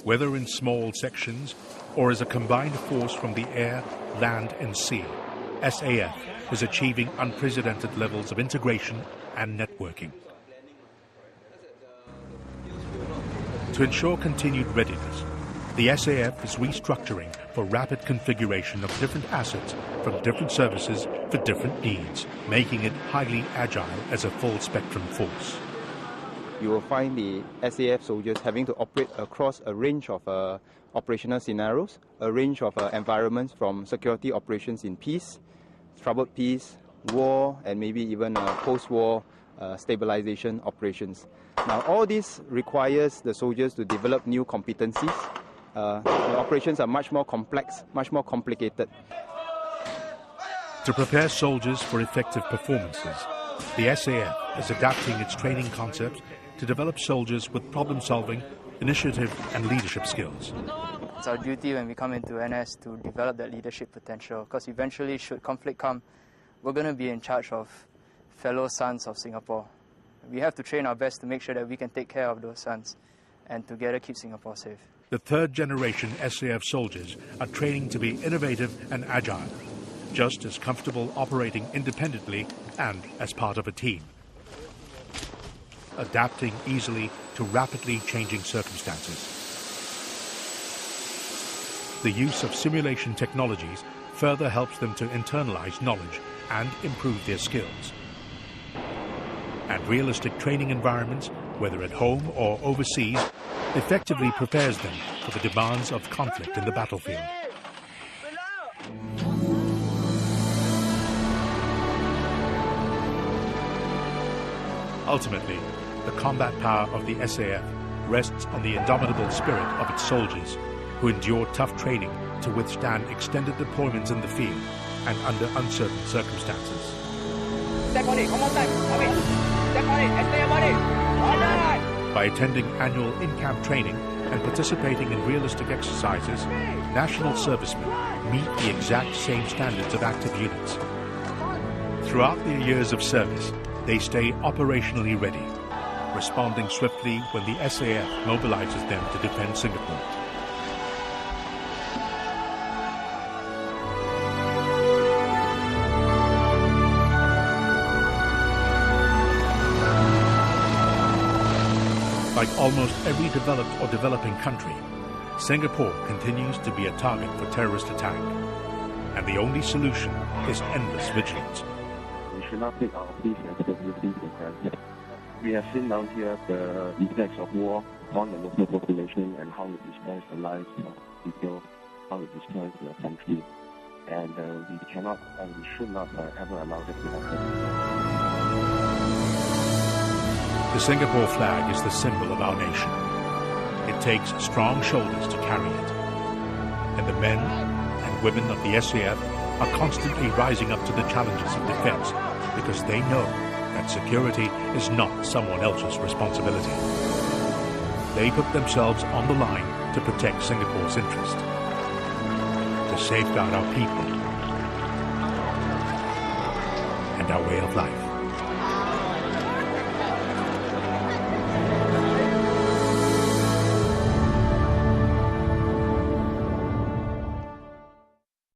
Whether in small sections or as a combined force from the air, land and sea, SAF is achieving unprecedented levels of integration and networking. To ensure continued readiness, the SAF is restructuring for rapid configuration of different assets from different services for different needs, making it highly agile as a full-spectrum force. You will find the SAF soldiers having to operate across a range of operational scenarios, a range of environments from security operations in peace, troubled peace, war, and maybe even post-war stabilization operations. Now, all this requires the soldiers to develop new competencies. The operations are much more complex, much more complicated. To prepare soldiers for effective performances, the SAF is adapting its training concepts to develop soldiers with problem-solving, initiative and leadership skills. It's our duty when we come into NS to develop that leadership potential, because eventually, should conflict come, we're going to be in charge of fellow sons of Singapore. We have to train our best to make sure that we can take care of those sons and together keep Singapore safe. The third-generation SAF soldiers are training to be innovative and agile, just as comfortable operating independently and as part of a team, adapting easily to rapidly changing circumstances. The use of simulation technologies further helps them to internalize knowledge and improve their skills. And realistic training environments, whether at home or overseas, effectively prepares them for the demands of conflict in the battlefield. Ultimately, the combat power of the SAF rests on the indomitable spirit of its soldiers, who endure tough training to withstand extended deployments in the field and under uncertain circumstances. Step on it, come on, step on it, and stay on it. By attending annual in-camp training and participating in realistic exercises, national servicemen meet the exact same standards of active units. Throughout their years of service, they stay operationally ready, responding swiftly when the SAF mobilizes them to defend Singapore. Like almost every developed or developing country, Singapore continues to be a target for terrorist attack. And the only solution is endless vigilance. We should not take our peace and stability for granted. We have seen down here the effects of war on the local population and how it destroys the lives of people, how it destroys the country. And we cannot and we should not ever allow this to happen. The Singapore flag is the symbol of our nation. It takes strong shoulders to carry it. And the men and women of the SAF are constantly rising up to the challenges of defense because they know that security is not someone else's responsibility. They put themselves on the line to protect Singapore's interest, to safeguard our people and our way of life.